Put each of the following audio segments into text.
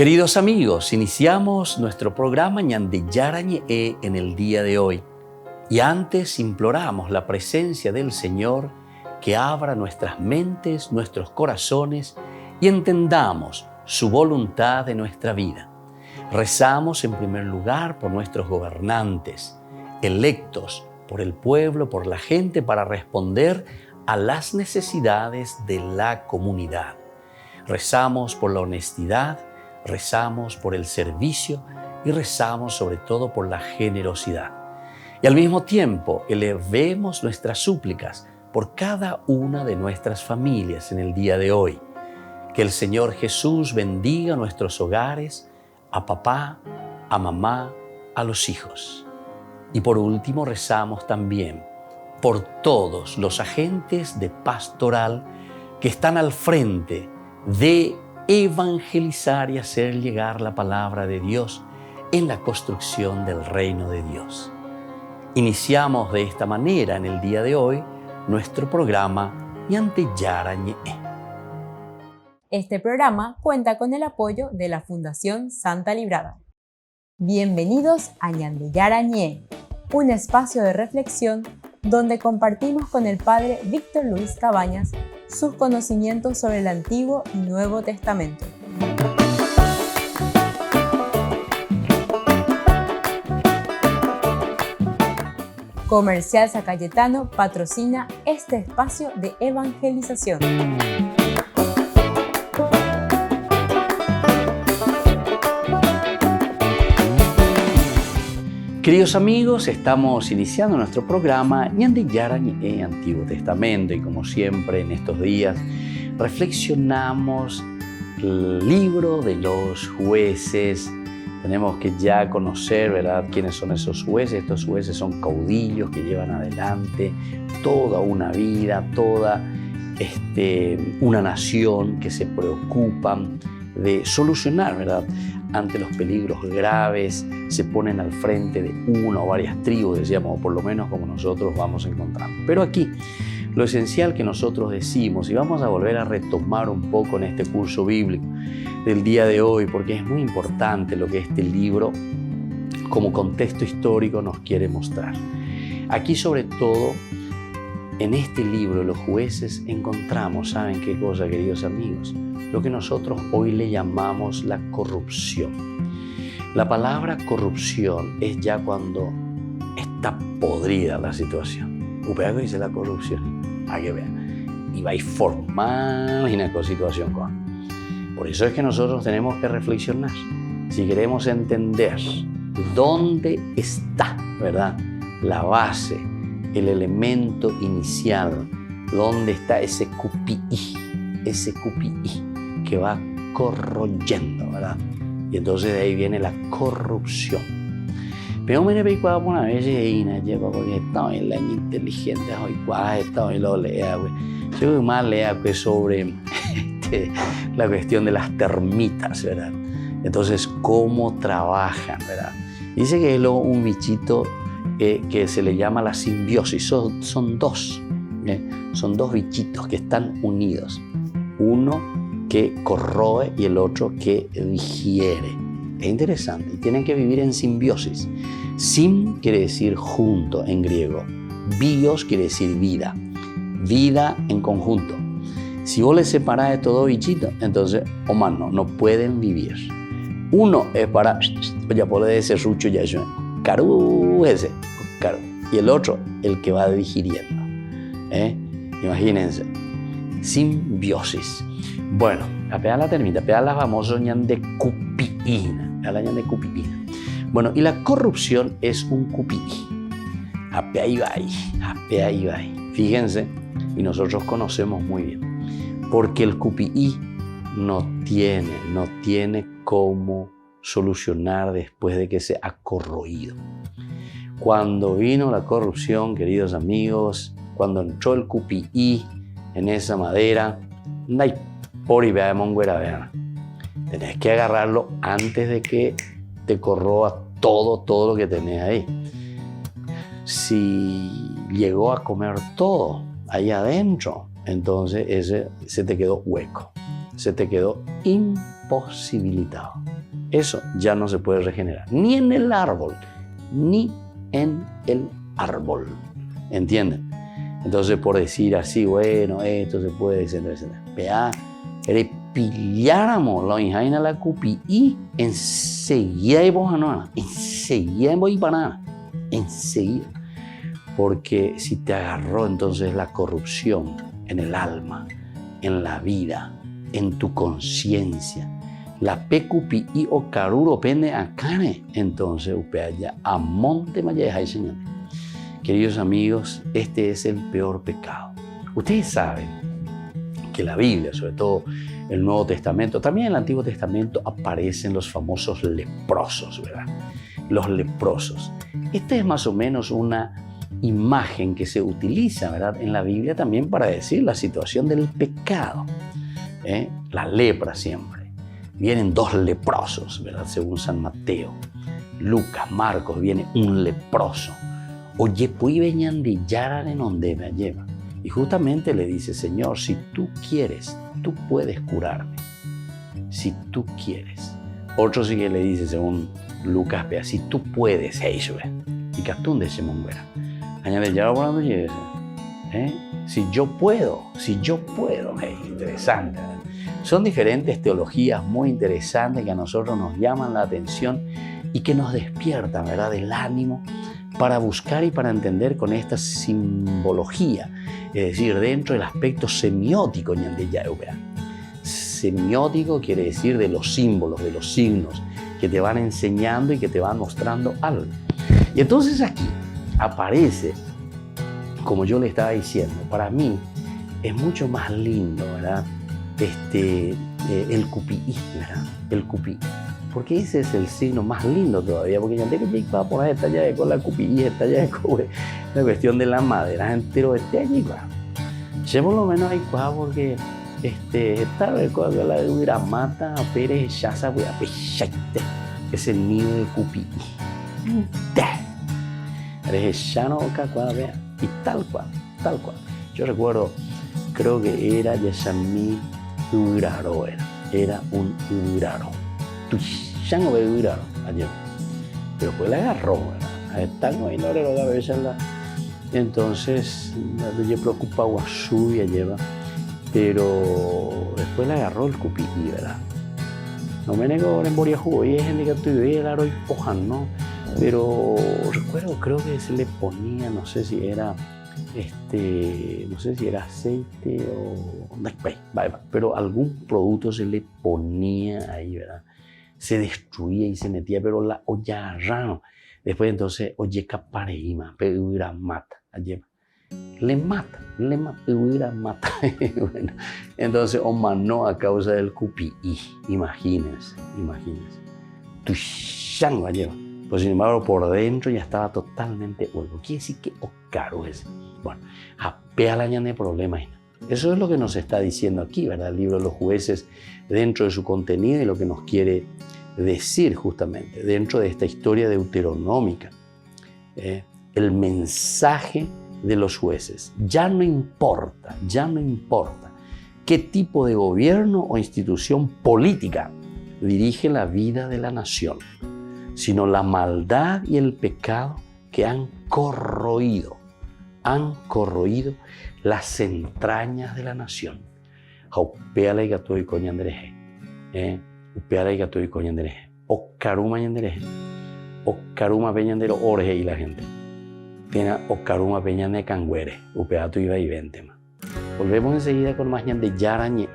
Queridos amigos, iniciamos nuestro programa Ñande Yarañe en el día de hoy. Y antes imploramos la presencia del Señor que abra nuestras mentes, nuestros corazones y entendamos su voluntad de nuestra vida. Rezamos en primer lugar por nuestros gobernantes, electos por el pueblo, por la gente, para responder a las necesidades de la comunidad. Rezamos por la honestidad, rezamos por el servicio y rezamos sobre todo por la generosidad. Y al mismo tiempo elevemos nuestras súplicas por cada una de nuestras familias en el día de hoy. Que el Señor Jesús bendiga nuestros hogares, a papá, a mamá, a los hijos. Y por último rezamos también por todos los agentes de pastoral que están al frente de evangelizar y hacer llegar la palabra de Dios en la construcción del reino de Dios. Iniciamos de esta manera en el día de hoy nuestro programa Ñande Yarañe. Este programa cuenta con el apoyo de la Fundación Santa Librada. Bienvenidos a Ñande Yarañe, un espacio de reflexión donde compartimos con el Padre Víctor Luis Cabañas sus conocimientos sobre el Antiguo y Nuevo Testamento. Comercial San Cayetano patrocina este espacio de evangelización. Queridos amigos, estamos iniciando nuestro programa Ñande Yarañe Antiguo Testamento y como siempre en estos días reflexionamos el libro de los jueces. Tenemos que ya conocer, ¿verdad?, quiénes son esos jueces. Estos jueces son caudillos que llevan adelante toda una vida, toda una nación que se preocupan de solucionar, ¿verdad?, ante los peligros graves, se ponen al frente de una o varias tribus, decíamos, o por lo menos como nosotros vamos encontrando. Pero aquí, lo esencial que nosotros decimos, y vamos a volver a retomar un poco en este curso bíblico del día de hoy, porque es muy importante lo que este libro, como contexto histórico, nos quiere mostrar. Aquí, sobre todo, en este libro, los jueces, encontramos, ¿saben qué cosa, queridos amigos? Lo que nosotros hoy le llamamos la corrupción. La palabra corrupción es ya cuando está podrida la situación. Upea que dice la corrupción, a que vean. Y va a formar una situación con. Por eso es que nosotros tenemos que reflexionar. Si queremos entender dónde está, ¿verdad?, la base, el elemento inicial, dónde está ese cupií que va corroyendo, ¿verdad? Y entonces de ahí viene la corrupción. Pero me ne cuando una vez lleva porque está en la inteligente hoy cuál está en lo lea, güey. Yo más lea que sobre la cuestión de las termitas, ¿verdad? Entonces, cómo trabajan, ¿verdad? Dice que es luego un bichito que se le llama la simbiosis. Son dos bichitos que están unidos. Uno que corroe y el otro que digiere. Es interesante. Y tienen que vivir en simbiosis. Sim quiere decir junto en griego. Bios quiere decir vida. Vida en conjunto. Si vos les separás estos dos bichitos, entonces, no pueden vivir. Uno es para, ya puede ese rucho ya yo, caru ese, caru. Y el otro, el que va digiriendo. Imagínense. Simbiosis. Bueno, apea la termita, apea la famosa ñande cupiína. Bueno, y la corrupción es un cupií. Apea y va. Fíjense, y nosotros conocemos muy bien, porque el cupií no tiene cómo solucionar después de que se ha corroído. Cuando vino la corrupción, queridos amigos, cuando entró el cupií en esa madera, tenés que agarrarlo antes de que te corroa todo lo que tenés ahí. Si llegó a comer todo ahí adentro, entonces ese se te quedó hueco, se te quedó imposibilitado. Eso ya no se puede regenerar, ni en el árbol, ni en el árbol. ¿Entienden? Entonces, por decir así, bueno, esto se puede, etcétera, etcétera. Vea, repilláramos la injaina la cupi y enseguida iba a enseguida voy para enseguida. Porque si te agarró entonces la corrupción en el alma, en la vida, en tu conciencia, la pecupi y o caruro pende a cane, entonces upeaya a monte mayeja y señor. Queridos amigos, este es el peor pecado. Ustedes saben que la Biblia, sobre todo el Nuevo Testamento, también en el Antiguo Testamento aparecen los famosos leprosos, ¿verdad? Los leprosos. Esta es más o menos una imagen que se utiliza, ¿verdad?, en la Biblia también para decir la situación del pecado. La lepra siempre. Vienen dos leprosos, ¿verdad?, según San Mateo. Lucas, Marcos, viene un leproso. Oye, pues venían de Yaran en donde me lleva. Y justamente le dice, Señor, si tú quieres, tú puedes curarme. Si tú quieres. Otro sí que le dice, según Lucas, si tú puedes, y Catún de Simón Vera. Añade, ya lo llegues. Si yo puedo. Interesante. Son diferentes teologías muy interesantes que a nosotros nos llaman la atención y que nos despiertan, ¿verdad?, el ánimo para buscar y para entender con esta simbología, es decir, dentro del aspecto semiótico. Semiótico quiere decir de los símbolos, de los signos que te van enseñando y que te van mostrando algo. Y entonces aquí aparece, como yo le estaba diciendo, para mí es mucho más lindo, ¿verdad?, el cupií, ¿verdad?, el cupií. Porque ese es el signo más lindo todavía, porque ya tengo que va por ahí, está ya con la cupií, está ya con la cuestión de la madera entero allí, yo por lo menos hay cosas porque esta vez cuando la de mata Pérez ya sabe a pechaite, es el nido de cupií. Y tal cual. Yo recuerdo, creo que era Yesamí Uraro, era un Uraro. Tuchango de Uraro, ayer. Pero fue la agarró, ¿verdad? Entonces, yo preocupa Guasú y lleva, pero después la agarró el cupií, ¿verdad? No me negó en Boria Jugo, y es en el que el aro y pojan, ¿no? Pero recuerdo, creo que se le ponía, no sé si era aceite o pero algún producto se le ponía ahí, ¿verdad? Se destruía y se metía, pero la olla raro. Después entonces, oye, capareima, peura mata, le mata, peura mata. Bueno, entonces, omanó a causa del cupií, imagínense. Tu chango lleva. Pues sin embargo, por dentro ya estaba totalmente huevo. Quiere decir que caro ese. Bueno, apea la ñana de problemas. Eso es lo que nos está diciendo aquí, ¿verdad? El libro de los jueces, dentro de su contenido y lo que nos quiere decir justamente, dentro de esta historia deuteronómica. El mensaje de los jueces. Ya no importa qué tipo de gobierno o institución política dirige la vida de la nación, sino la maldad y el pecado que han corroído las entrañas de la nación. Upéala y gato y coñandereje. Upéala y gato y coñandereje. Ocaruma ñandereje. Ocaruma peñandero orje y la gente. Tiene ocaruma peñande cangüere. Upeato iba y ventema. Volvemos enseguida con más ñande yarañe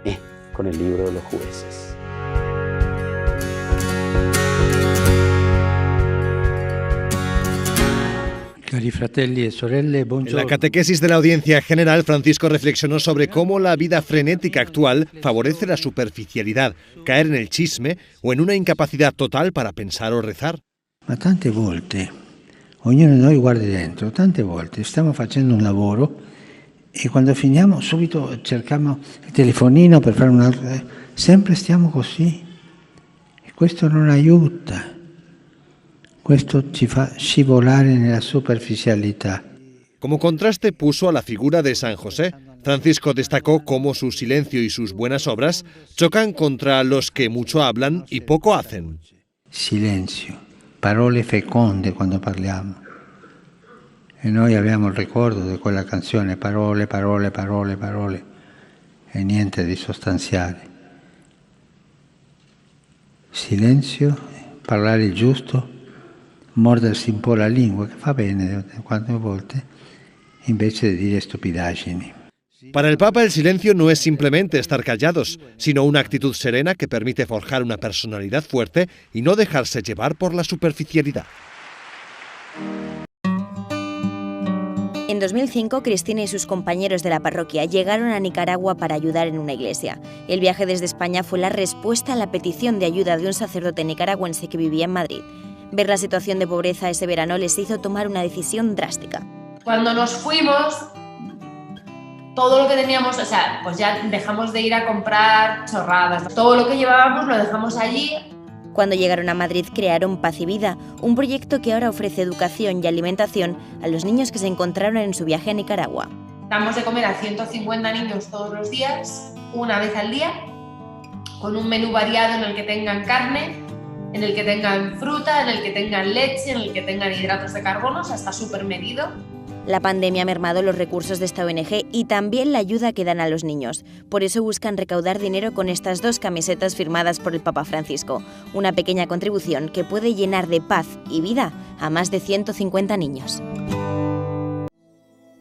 con el libro de los jueces. En la catequesis de la audiencia general, Francisco reflexionó sobre cómo la vida frenética actual favorece la superficialidad, caer en el chisme o en una incapacidad total para pensar o rezar. Ma tante volte, ognuno di noi guardi dentro, tante volte stiamo facendo un lavoro e quando finiamo subito cerchiamo il telefonino per fare un'altra. Sempre stiamo così e questo non aiuta. Questo ci fa scivolare nella superficialità. Como contraste puso a la figura de San José. Francisco destacó cómo su silencio y sus buenas obras chocan contra los que mucho hablan y poco hacen. Silenzio, parole feconde quando parliamo. E noi abbiamo il ricordo di quella canzone, parole, parole, parole, parole, e niente di sostanziale. Silenzio, parlare il giusto, mordersi un po' la lingua, che fa bene quante volte, invece di dire stupidaggini. Para el Papa el silencio no es simplemente estar callados, sino una actitud serena que permite forjar una personalidad fuerte y no dejarse llevar por la superficialidad. En 2005, Cristina y sus compañeros de la parroquia llegaron a Nicaragua para ayudar en una iglesia. El viaje desde España fue la respuesta a la petición de ayuda de un sacerdote nicaragüense que vivía en Madrid. Ver la situación de pobreza ese verano les hizo tomar una decisión drástica. Cuando nos fuimos, todo lo que teníamos, pues ya dejamos de ir a comprar chorradas. Todo lo que llevábamos lo dejamos allí. Cuando llegaron a Madrid crearon Paz y Vida, un proyecto que ahora ofrece educación y alimentación a los niños que se encontraron en su viaje a Nicaragua. Damos de comer a 150 niños todos los días, una vez al día, con un menú variado en el que tengan carne, en el que tengan fruta, en el que tengan leche, en el que tengan hidratos de carbono, está súper medido. La pandemia ha mermado los recursos de esta ONG y también la ayuda que dan a los niños. Por eso buscan recaudar dinero con estas 2 camisetas firmadas por el Papa Francisco. Una pequeña contribución que puede llenar de paz y vida a más de 150 niños.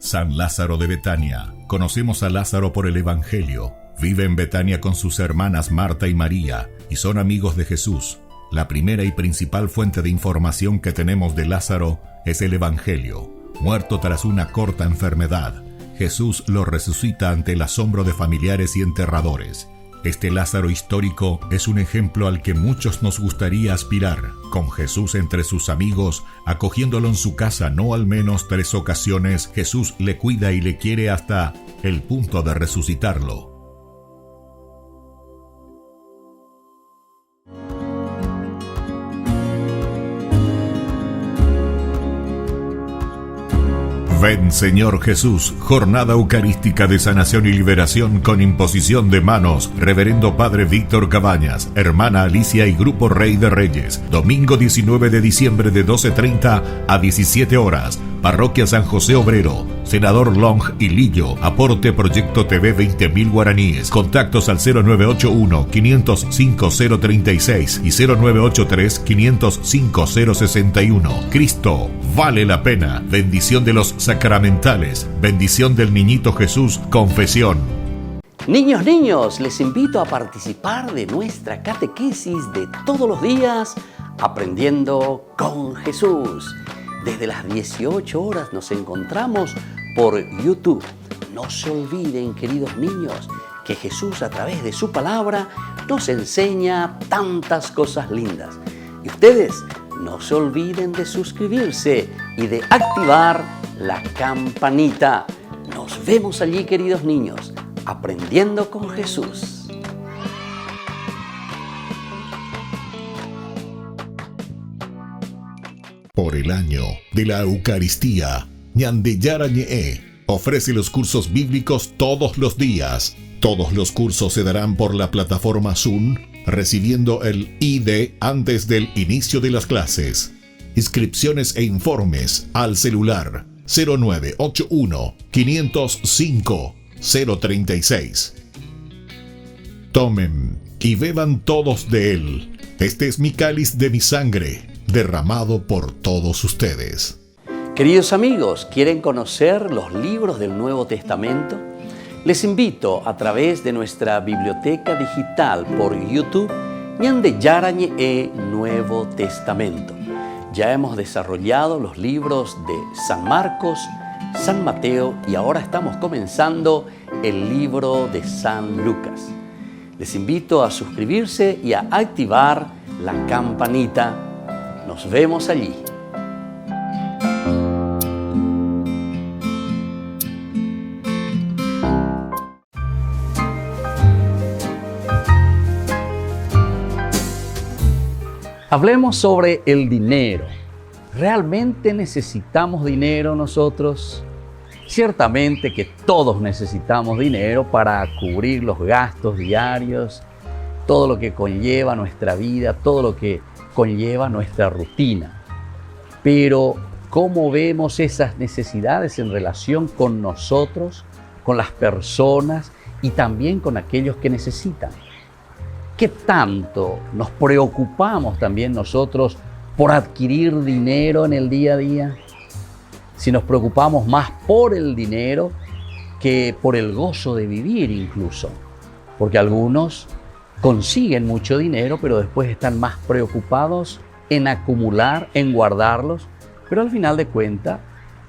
San Lázaro de Betania. Conocemos a Lázaro por el Evangelio. Vive en Betania con sus hermanas Marta y María y son amigos de Jesús. La primera y principal fuente de información que tenemos de Lázaro es el Evangelio. Muerto tras una corta enfermedad, Jesús lo resucita ante el asombro de familiares y enterradores. Este Lázaro histórico es un ejemplo al que muchos nos gustaría aspirar, con Jesús entre sus amigos, acogiéndolo en su casa no al menos 3 ocasiones. Jesús le cuida y le quiere hasta el punto de resucitarlo. Ven Señor Jesús, jornada eucarística de sanación y liberación con imposición de manos, Reverendo Padre Víctor Cabañas, Hermana Alicia y Grupo Rey de Reyes, domingo 19 de diciembre de 12:30 a 17 horas, Parroquia San José Obrero, Senador Long y Lillo, aporte Proyecto TV 20.000 guaraníes, contactos al 0981-505-036 y 0983-505-061. Cristo vale la pena, bendición de los sacramentales, bendición del niñito Jesús, confesión. Niños, les invito a participar de nuestra catequesis de todos los días, aprendiendo con Jesús. Desde las 18 horas nos encontramos por YouTube. No se olviden, queridos niños, que Jesús a través de su palabra nos enseña tantas cosas lindas. Y ustedes no se olviden de suscribirse y de activar la campanita. Nos vemos allí, queridos niños, aprendiendo con Jesús. Por el año de la Eucaristía, Ñandeyara Ñe'e ofrece los cursos bíblicos todos los días. Todos los cursos se darán por la plataforma Zoom, recibiendo el ID antes del inicio de las clases. Inscripciones e informes al celular 0981-505-036. Tomen y beban todos de él. Este es mi cáliz de mi sangre, derramado por todos ustedes. Queridos amigos, ¿quieren conocer los libros del Nuevo Testamento? Les invito a través de nuestra biblioteca digital por YouTube, Ñandeyara Ñe'e Nuevo Testamento. Ya hemos desarrollado los libros de San Marcos, San Mateo y ahora estamos comenzando el libro de San Lucas. Les invito a suscribirse y a activar la campanita. Nos vemos allí. Hablemos sobre el dinero. ¿Realmente necesitamos dinero nosotros? Ciertamente que todos necesitamos dinero para cubrir los gastos diarios, todo lo que conlleva nuestra vida, todo lo que conlleva nuestra rutina. Pero, ¿cómo vemos esas necesidades en relación con nosotros, con las personas y también con aquellos que necesitan? ¿Qué tanto nos preocupamos también nosotros por adquirir dinero en el día a día? Si nos preocupamos más por el dinero que por el gozo de vivir incluso. Porque algunos consiguen mucho dinero, pero después están más preocupados en acumular, en guardarlos, pero al final de cuentas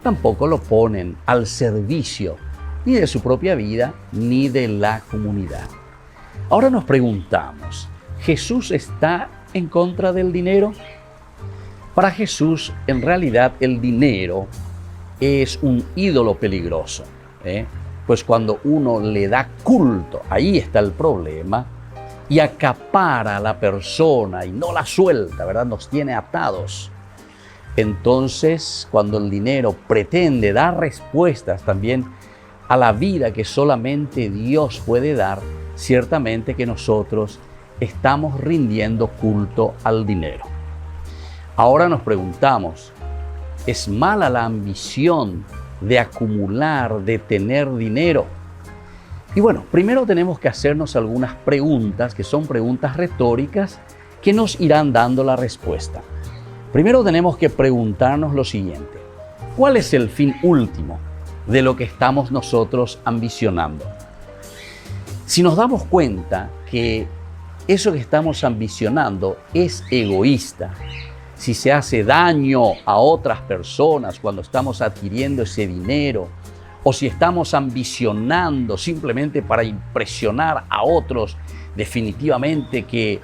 tampoco lo ponen al servicio ni de su propia vida ni de la comunidad. Ahora nos preguntamos, ¿Jesús está en contra del dinero? Para Jesús, en realidad, el dinero es un ídolo peligroso, pues cuando uno le da culto, ahí está el problema, y acapara a la persona y no la suelta, ¿verdad? Nos tiene atados. Entonces, cuando el dinero pretende dar respuestas también a la vida que solamente Dios puede dar, ciertamente que nosotros estamos rindiendo culto al dinero. Ahora nos preguntamos, ¿es mala la ambición de acumular, de tener dinero? Y bueno, primero tenemos que hacernos algunas preguntas que son preguntas retóricas que nos irán dando la respuesta. Primero tenemos que preguntarnos lo siguiente: ¿cuál es el fin último de lo que estamos nosotros ambicionando? Si nos damos cuenta que eso que estamos ambicionando es egoísta, si se hace daño a otras personas cuando estamos adquiriendo ese dinero, o si estamos ambicionando simplemente para impresionar a otros, definitivamente que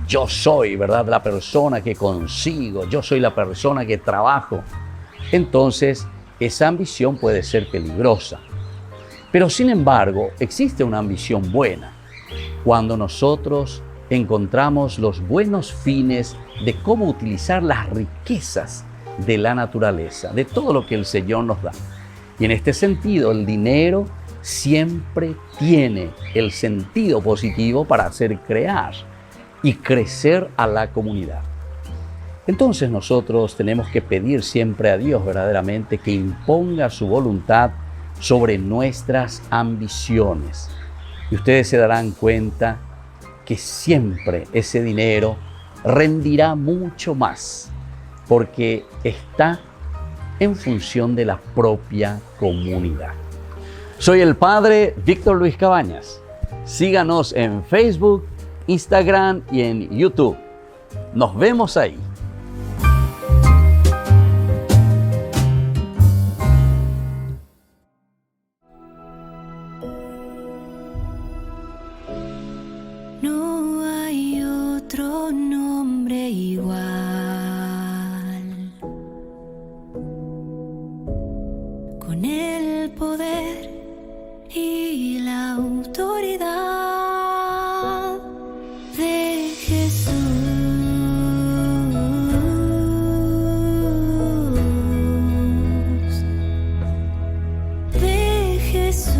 yo soy, ¿verdad?, la persona que consigo, yo soy la persona que trabajo, entonces esa ambición puede ser peligrosa. Pero sin embargo, existe una ambición buena cuando nosotros encontramos los buenos fines de cómo utilizar las riquezas de la naturaleza, de todo lo que el Señor nos da. Y en este sentido, el dinero siempre tiene el sentido positivo para hacer crear y crecer a la comunidad. Entonces nosotros tenemos que pedir siempre a Dios verdaderamente que imponga su voluntad sobre nuestras ambiciones. Y ustedes se darán cuenta que siempre ese dinero rendirá mucho más, porque está en función de la propia comunidad. Soy el Padre Víctor Luis Cabañas. Síganos en Facebook, Instagram y en YouTube. Nos vemos ahí. No hay otro nombre igual, con el poder y la autoridad de Jesús, de Jesús.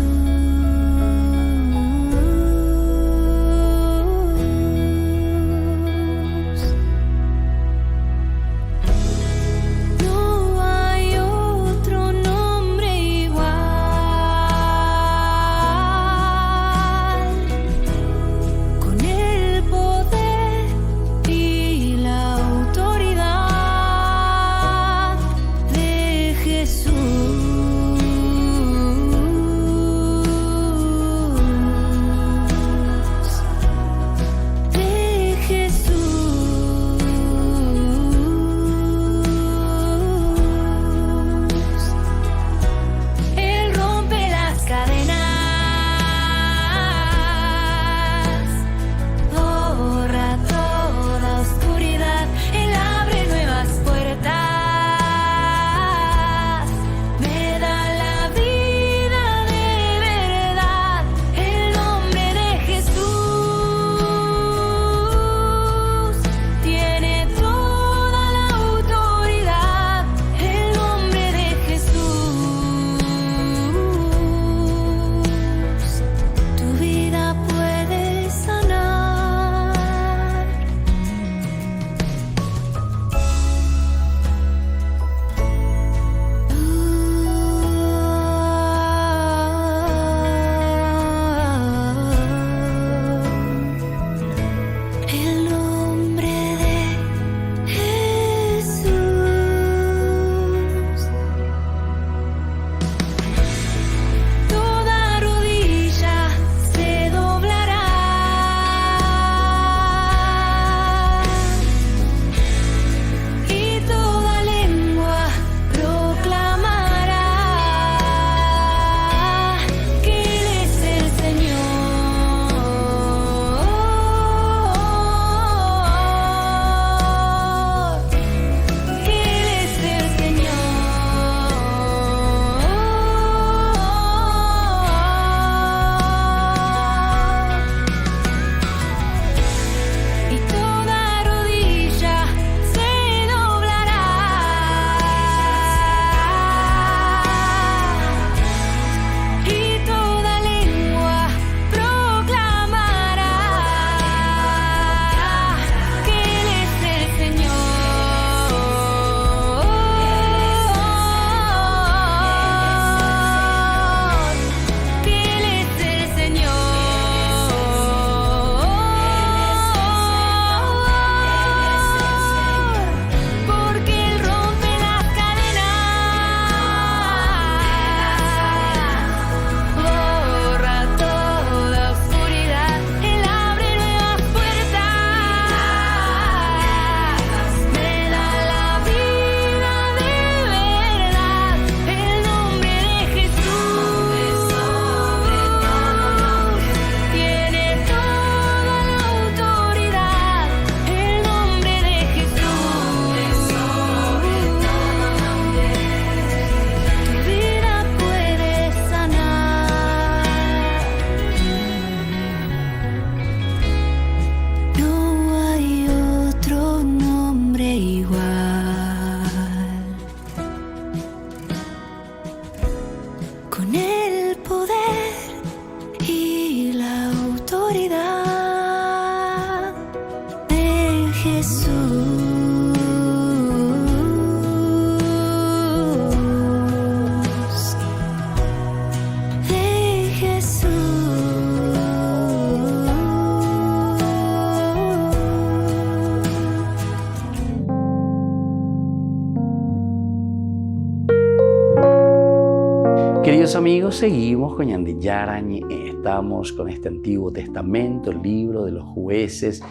Queridos amigos, seguimos con Ñande Yarañe. Estamos con este Antiguo Testamento, el libro de los jueces,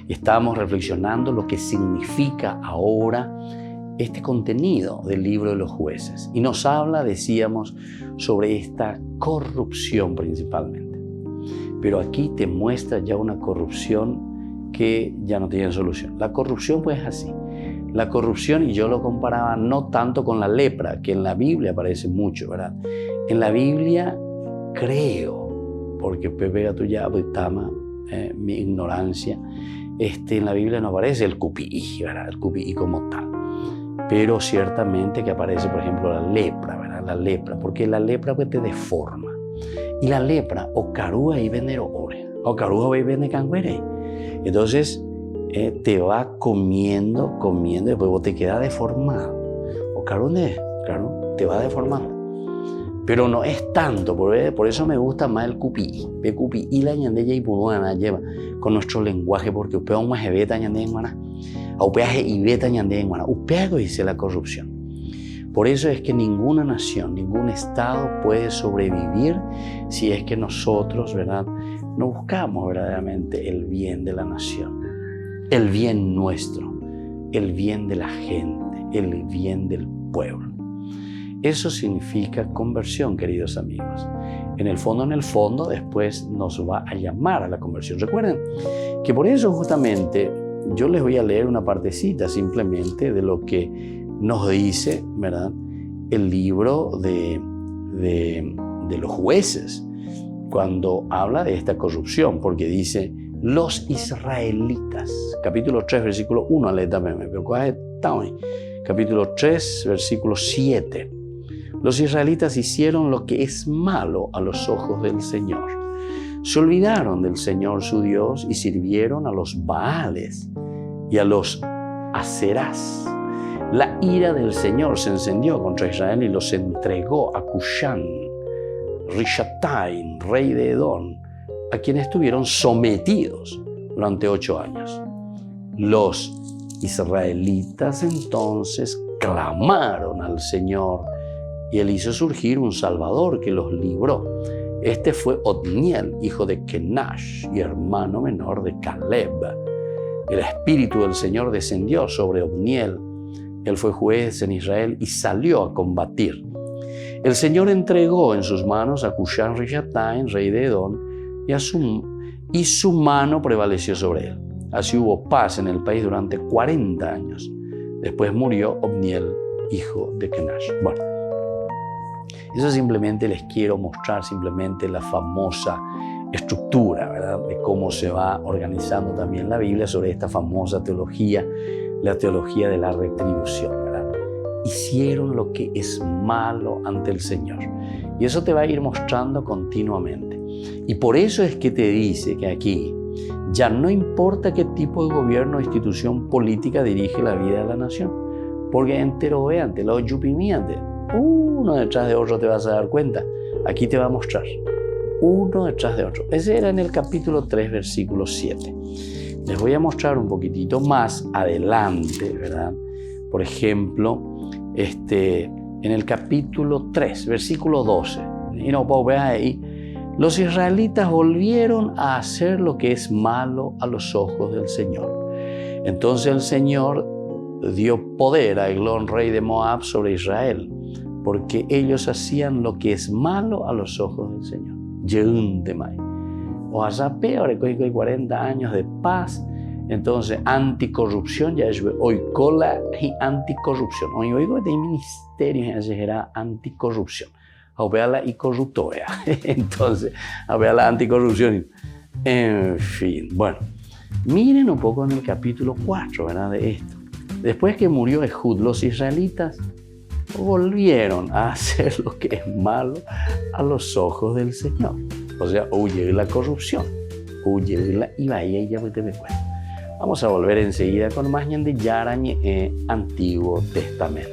y estamos reflexionando lo que significa ahora este contenido del libro de los jueces. Y nos habla, decíamos, sobre esta corrupción principalmente. Pero aquí te muestra ya una corrupción que ya no tiene solución. La corrupción pues es así. La corrupción, y yo lo comparaba no tanto con la lepra, que en la Biblia aparece mucho, ¿verdad? En la Biblia creo, porque Pepe Gatuya Tama, mi ignorancia, en la Biblia no aparece el cupií, ¿verdad? El cupií como tal. Pero ciertamente que aparece, por ejemplo, la lepra, ¿verdad? La lepra, porque la lepra pues te deforma. Y la lepra, o carúa y vende ore, o carúa y vende canguere. Entonces, te va comiendo, y después vos te quedas deformado. O carúa, te va deformando. Pero no es tanto, por eso me gusta más el cupií. El cupií la ñandeya y puruana lleva con nuestro lenguaje, porque upea un majebeta ñandeya en guaná. A upeaje y beta ñandeya en guaná. Upeago dice la corrupción. Por eso es que ninguna nación, ningún estado puede sobrevivir si es que nosotros, ¿verdad?, no buscamos verdaderamente el bien de la nación, el bien nuestro, el bien de la gente, el bien del pueblo. Eso significa conversión, queridos amigos. En el fondo, después nos va a llamar a la conversión. Recuerden que por eso justamente yo les voy a leer una partecita simplemente de lo que nos dice, ¿verdad?, el libro de los jueces, cuando habla de esta corrupción, porque dice, los israelitas, capítulo 3, versículo 1, capítulo 3, versículo 7. Los israelitas hicieron lo que es malo a los ojos del Señor. Se olvidaron del Señor su Dios y sirvieron a los Baales y a los Aserás. La ira del Señor se encendió contra Israel y los entregó a Cushán, Rishatain, rey de Edom, a quien estuvieron sometidos durante 8 años. Los israelitas entonces clamaron al Señor y Él hizo surgir un Salvador que los libró. Este fue Otniel, hijo de Kenash y hermano menor de Caleb. El Espíritu del Señor descendió sobre Otniel. Él fue juez en Israel y salió a combatir. El Señor entregó en sus manos a Cushán Rishatain, rey de Edom, y su mano prevaleció sobre él. Así hubo paz en el país durante 40 años. Después murió Otniel, hijo de Kenash. Bueno, eso simplemente les quiero mostrar simplemente la famosa estructura, ¿verdad?, de cómo se va organizando también la Biblia sobre esta famosa teología, la teología de la retribución, ¿verdad? Hicieron lo que es malo ante el Señor. Y eso te va a ir mostrando continuamente. Y por eso es que te dice que aquí ya no importa qué tipo de gobierno o institución política dirige la vida de la nación, porque entero veante, los yupimiante, uno detrás de otro te vas a dar cuenta. Aquí te va a mostrar uno detrás de otro. Ese era en el capítulo 3, versículo 7. Les voy a mostrar un poquitito más adelante, ¿verdad? Por ejemplo, en el capítulo 3, versículo 12. Y no puedo ver ahí. Los israelitas volvieron a hacer lo que es malo a los ojos del Señor. Entonces el Señor dio poder a Eglón, rey de Moab, sobre Israel, porque ellos hacían lo que es malo a los ojos del Señor. O allá peor, hay 40 años de paz. Entonces, anticorrupción, ya es hoy cola y anticorrupción. Hoy oigo de ministerio ya era anticorrupción. A ver la y corruptora. Entonces, a ver la anticorrupción. En fin, bueno, miren un poco en el capítulo 4, ¿verdad?, de esto. Después que murió Ehud, los israelitas volvieron a hacer lo que es malo a los ojos del Señor. O sea, huye la corrupción, huye la y vaya y ya te me cuenta. Vamos a volver enseguida con más Ñande Yarañe Antiguo Testamento.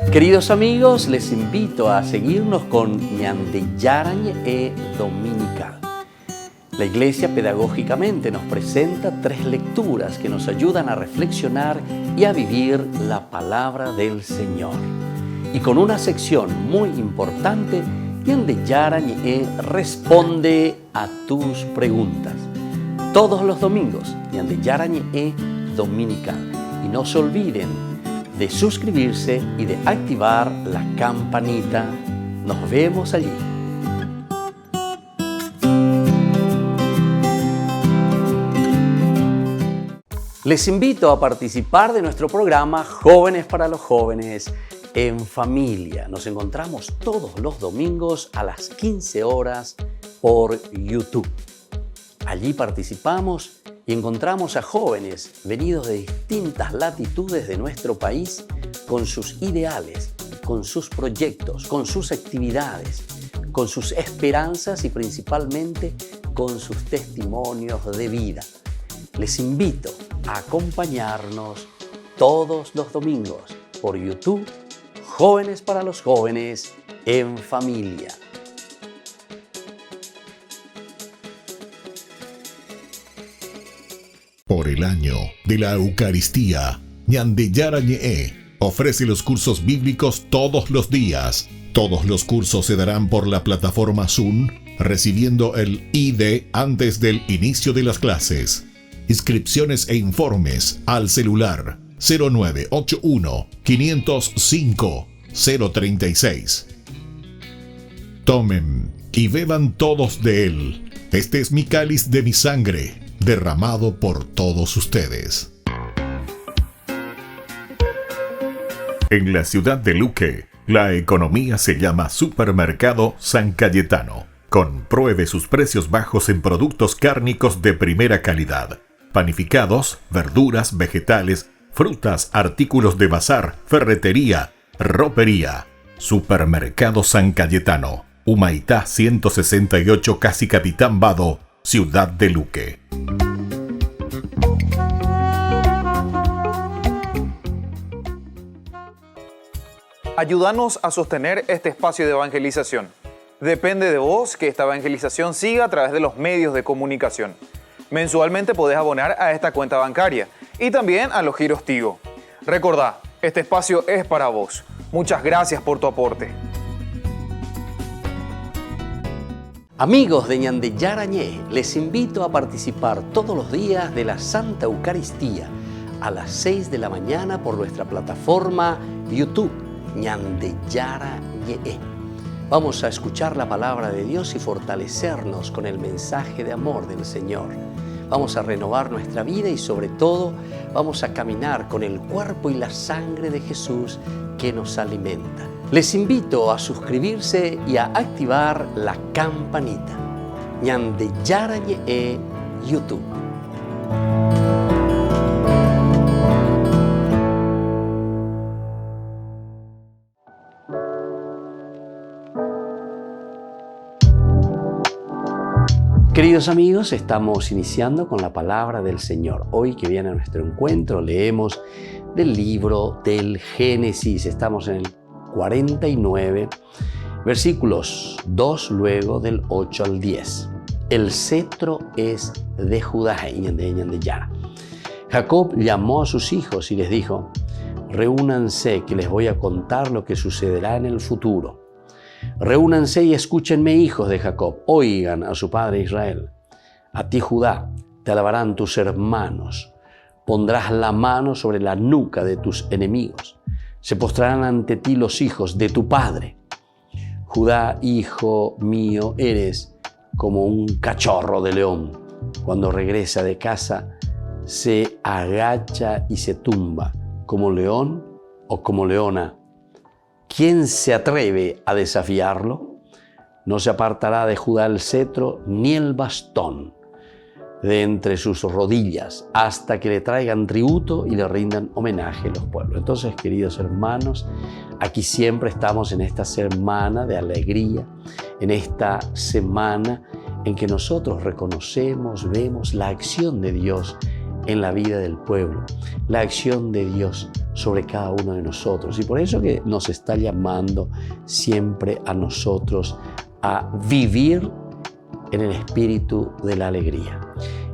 Queridos amigos, les invito a seguirnos con Ñande Yarañe Dominical. La Iglesia pedagógicamente nos presenta 3 lecturas que nos ayudan a reflexionar y a vivir la palabra del Señor. Y con una sección muy importante, Ñande Yarañe responde a tus preguntas. Todos los domingos, Ñande Yarañe Dominical. Y no se olviden de suscribirse y de activar la campanita. Nos vemos allí. Les invito a participar de nuestro programa Jóvenes para los Jóvenes en Familia. Nos encontramos todos los domingos a las 15 horas por YouTube. Allí participamos y encontramos a jóvenes venidos de distintas latitudes de nuestro país con sus ideales, con sus proyectos, con sus actividades, con sus esperanzas y principalmente con sus testimonios de vida. Les invito a acompañarnos todos los domingos por YouTube, Jóvenes para los Jóvenes en Familia. Por el año de la Eucaristía, Ñande Yarañe ofrece los cursos bíblicos todos los días. Todos los cursos se darán por la plataforma Zoom, recibiendo el ID antes del inicio de las clases. Inscripciones e informes al celular 0981 505 036. Tomen y beban todos de él. Este es mi cáliz de mi sangre, derramado por todos ustedes. En la ciudad de Luque, la economía se llama Supermercado San Cayetano. Compruebe sus precios bajos en productos cárnicos de primera calidad. Panificados, verduras, vegetales, frutas, artículos de bazar, ferretería, ropería. Supermercado San Cayetano, Humaitá 168, casi Capitán Vado, ciudad de Luque. Ayúdanos a sostener este espacio de evangelización. Depende de vos que esta evangelización siga a través de los medios de comunicación. Mensualmente podés abonar a esta cuenta bancaria y también a los giros Tigo. Recordá, este espacio es para vos. Muchas gracias por tu aporte. Amigos de Ñande Yarañe, les invito a participar todos los días de la Santa Eucaristía a las 6 de la mañana por nuestra plataforma YouTube, Ñande Yarañe. Vamos a escuchar la palabra de Dios y fortalecernos con el mensaje de amor del Señor. Vamos a renovar nuestra vida y sobre todo vamos a caminar con el cuerpo y la sangre de Jesús que nos alimenta. Les invito a suscribirse y a activar la campanita. Ñande Yarañe YouTube. Queridos amigos, estamos iniciando con la palabra del Señor. Hoy que viene a nuestro encuentro leemos del libro del Génesis. Estamos en el 49, versículos 2 luego del 8 al 10. El cetro es de Judá. Jacob llamó a sus hijos y les dijo: reúnanse que les voy a contar lo que sucederá en el futuro. Reúnanse y escúchenme, hijos de Jacob, oigan a su padre Israel. A ti, Judá, te alabarán tus hermanos. Pondrás la mano sobre la nuca de tus enemigos. Se postrarán ante ti los hijos de tu padre. Judá, hijo mío, eres como un cachorro de león. Cuando regresa de casa, se agacha y se tumba, como león o como leona. ¿Quién se atreve a desafiarlo? No se apartará de Judá el cetro ni el bastón de entre sus rodillas hasta que le traigan tributo y le rindan homenaje a los pueblos. Entonces, queridos hermanos, aquí siempre estamos en esta semana de alegría, en esta semana en que nosotros reconocemos, vemos la acción de Dios en la vida del pueblo, la acción de Dios sobre cada uno de nosotros. Y por eso que nos está llamando siempre a nosotros a vivir en el espíritu de la alegría,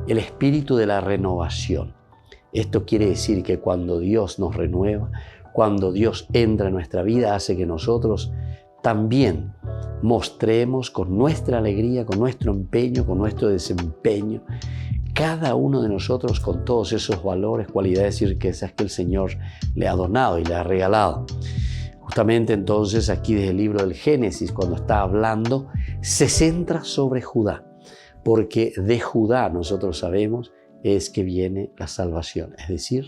el espíritu de la renovación. Esto quiere decir que cuando Dios nos renueva, cuando Dios entra en nuestra vida, hace que nosotros también mostremos con nuestra alegría, con nuestro empeño, con nuestro desempeño, cada uno de nosotros con todos esos valores, cualidades y riquezas que el Señor le ha donado y le ha regalado. Justamente entonces aquí desde el libro del Génesis, cuando está hablando, se centra sobre Judá, porque de Judá nosotros sabemos es que viene la salvación, es decir,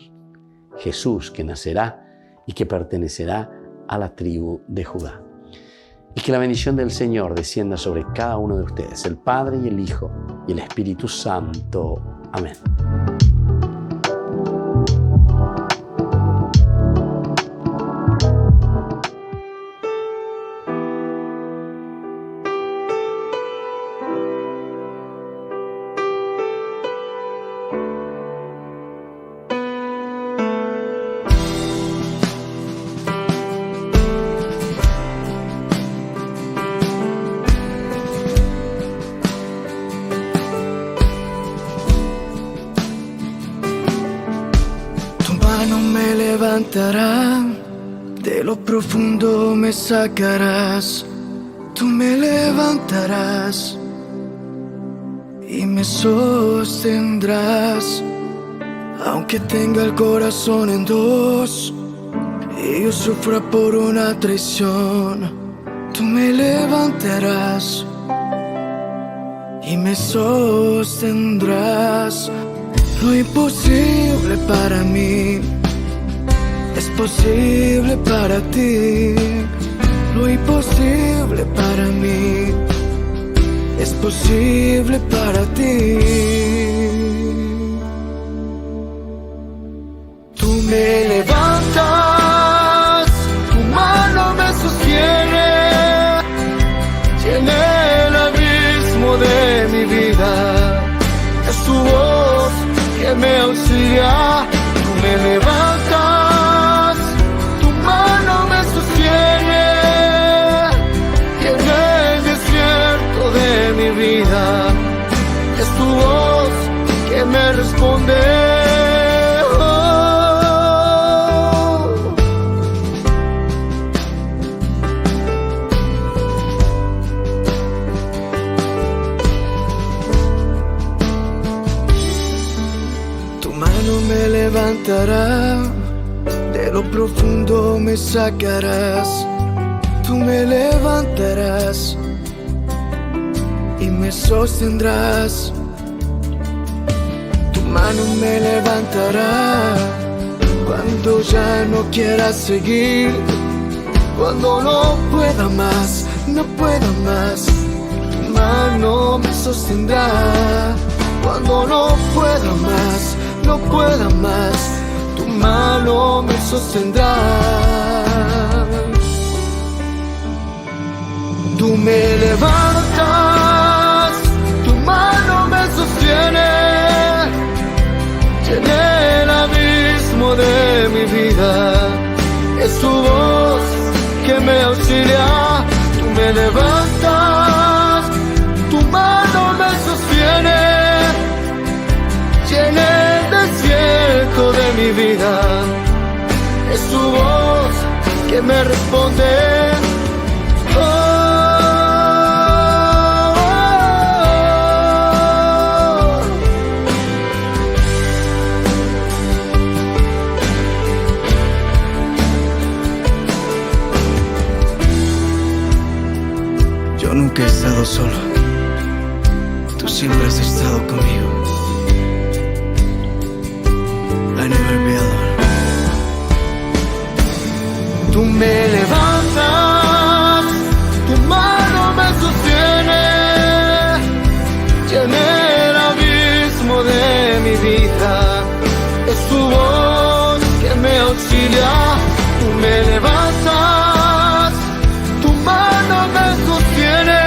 Jesús que nacerá y que pertenecerá a la tribu de Judá. Y que la bendición del Señor descienda sobre cada uno de ustedes, el Padre y el Hijo y el Espíritu Santo. Amén. De lo profundo me sacarás, tú me levantarás y me sostendrás. Aunque tenga el corazón en dos y yo sufra por una traición, tú me levantarás y me sostendrás. Lo imposible para mí es posible para ti, lo imposible para mí es posible para ti. Tú me levantas, tu mano me sostiene, llena el abismo de mi vida, es tu voz que me auxilia. Tú me levantas, tu mano me sostiene, y en el desierto de mi vida es tu voz que me responde. Tu mano me levantará, de lo profundo me sacarás, tú me levantarás y me sostendrás. Tu mano me levantará cuando ya no quiera seguir, cuando no pueda más, no pueda más. Tu mano me sostendrá cuando no pueda más, no pueda más. Tu mano me sostendrá. Tú me levantas, tu mano me sostiene, llena el abismo de mi vida, es tu voz que me auxilia. Tú me levantas, tu mano me sostiene, llena el desierto de mi vida, es tu voz que me responde. Oh, oh, oh. Yo nunca he estado solo, tú siempre has estado conmigo. I never be alone. Tú me levantas, tu mano me sostiene, llena el abismo de mi vida, es tu voz que me auxilia. Tú me levantas, tu mano me sostiene,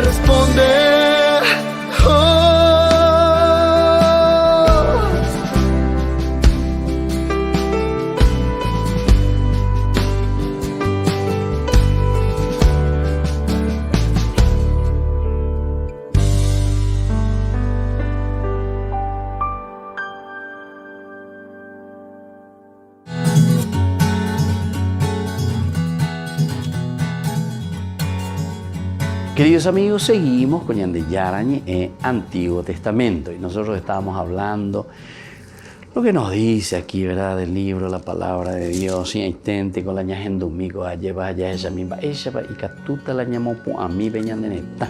responder. Oh. Queridos amigos, seguimos con Yandeyarañe en Antiguo Testamento y nosotros estábamos hablando lo que nos dice aquí, ¿verdad? Del libro, la palabra de Dios, y intente con la ñajendumico, allá ella misma, ella va y catuta la ñamopu a mí peñandeneta,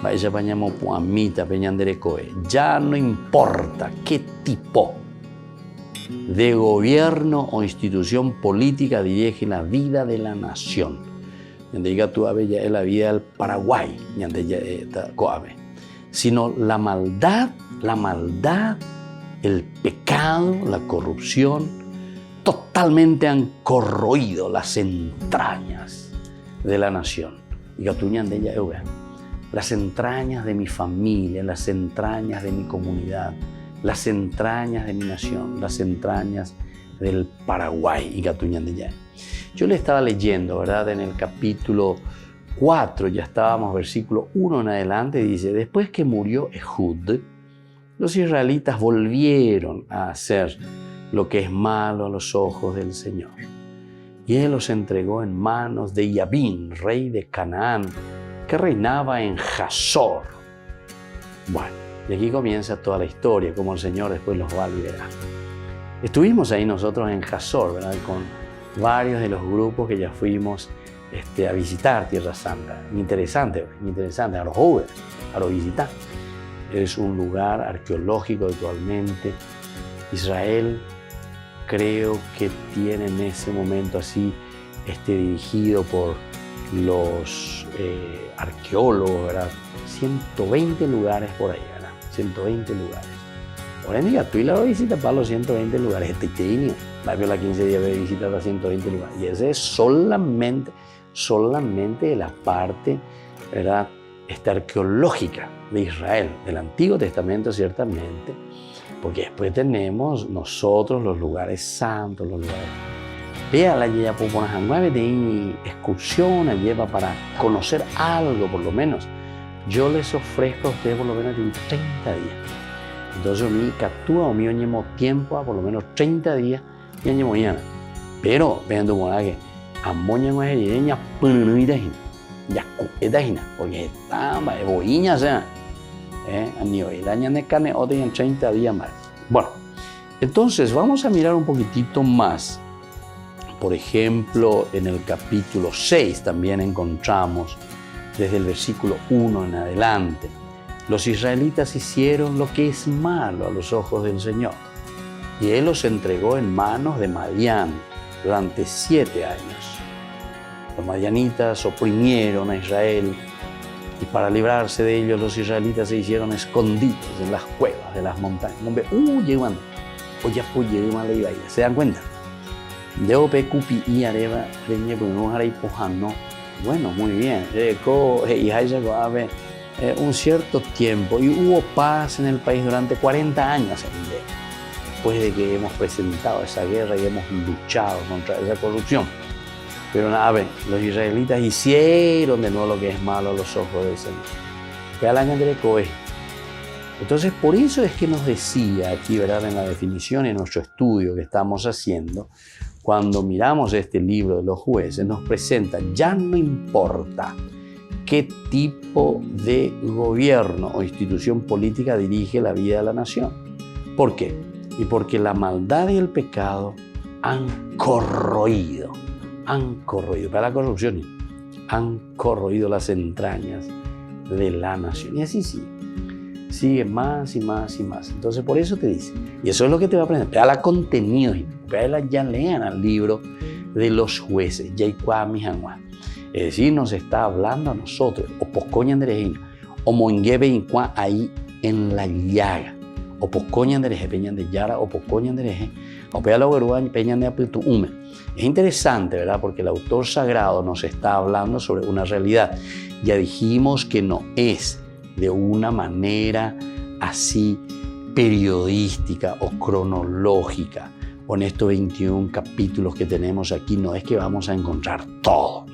va ella va ñamopu a mí ta peñanderecoe. Ya no importa qué tipo de gobierno o institución política dirige la vida de la nación. Donde diga tú ave ya es la vida del Paraguay, donde ya está coave, sino la maldad, el pecado, la corrupción, totalmente han corroído las entrañas de la nación. Diga tú ñande ya las entrañas de mi familia, las entrañas de mi comunidad, las entrañas de mi nación, las entrañas del Paraguay. Diga tú ñande ya. Yo le estaba leyendo, ¿verdad? En el capítulo 4, ya estábamos, versículo 1 en adelante, dice, después que murió Ehud, los israelitas volvieron a hacer lo que es malo a los ojos del Señor. Y Él los entregó en manos de Yabín, rey de Canaán, que reinaba en Hazor. Bueno, y aquí comienza toda la historia, como el Señor después los va a liberar. Estuvimos ahí nosotros en Hazor, ¿verdad? Con varios de los grupos que ya fuimos a visitar Tierra Santa. Interesante, a los jóvenes, a los visitar. Es un lugar arqueológico actualmente. Israel creo que tiene en ese momento así dirigido por los arqueólogos, ¿verdad? 120 lugares por ahí, ¿verdad? 120 lugares. Por ende, tú y la visita para los 120 lugares. Va a la 15 días de visita a 120 lugares. Y ese es solamente la parte, ¿verdad? Arqueológica de Israel, del Antiguo Testamento ciertamente, porque después tenemos nosotros los lugares santos, los lugares. Vea la lleva por una 9 de excursión, la lleva para conocer algo por lo menos. Yo les ofrezco a ustedes por lo menos 30 días. Entonces, mi captura o mi oñemo tiempo a por lo menos 30 días y añemo mañana. Pero, vean tu moda que a moña no es herideña, pero no es ya cuétajina, porque está boiña, o sea, a nivel año de carne, o de 30 días más. Bueno, entonces vamos a mirar un poquitito más. Por ejemplo, en el capítulo 6 también encontramos, desde el versículo 1 en adelante, los israelitas hicieron lo que es malo a los ojos del Señor, y Él los entregó en manos de Madián durante 7 años. Los madianitas oprimieron a Israel, y para librarse de ellos los israelitas se hicieron escondidos en las cuevas de las montañas. ¿Se dan cuenta? Bueno, muy bien. Un cierto tiempo y hubo paz en el país durante 40 años después de que hemos presentado esa guerra y hemos luchado contra esa corrupción. Pero nada, los israelitas hicieron de nuevo lo que es malo a los ojos del Señor. Entonces, por eso es que nos decía aquí, ¿verdad? En la definición, en nuestro estudio que estamos haciendo, cuando miramos este libro de los jueces, nos presenta, ya no importa qué tipo de gobierno o institución política dirige la vida de la nación. ¿Por qué? Y porque la maldad y el pecado han corroído, para la corrupción, han corroído las entrañas de la nación. Y así sigue más y más y más. Entonces, por eso te dice, y eso es lo que te va a aprender, vea la contenido, ya lean al libro de los jueces, es decir, nos está hablando a nosotros, o poscoña anderejina, o moinguebe ahí en la llaga, o poscoña andereje, peña de yara, o poscoña andereje, Es interesante, ¿verdad? Porque el autor sagrado nos está hablando sobre una realidad. Ya dijimos que no es de una manera así periodística o cronológica. Con estos 21 capítulos que tenemos aquí, no es que vamos a encontrar todo,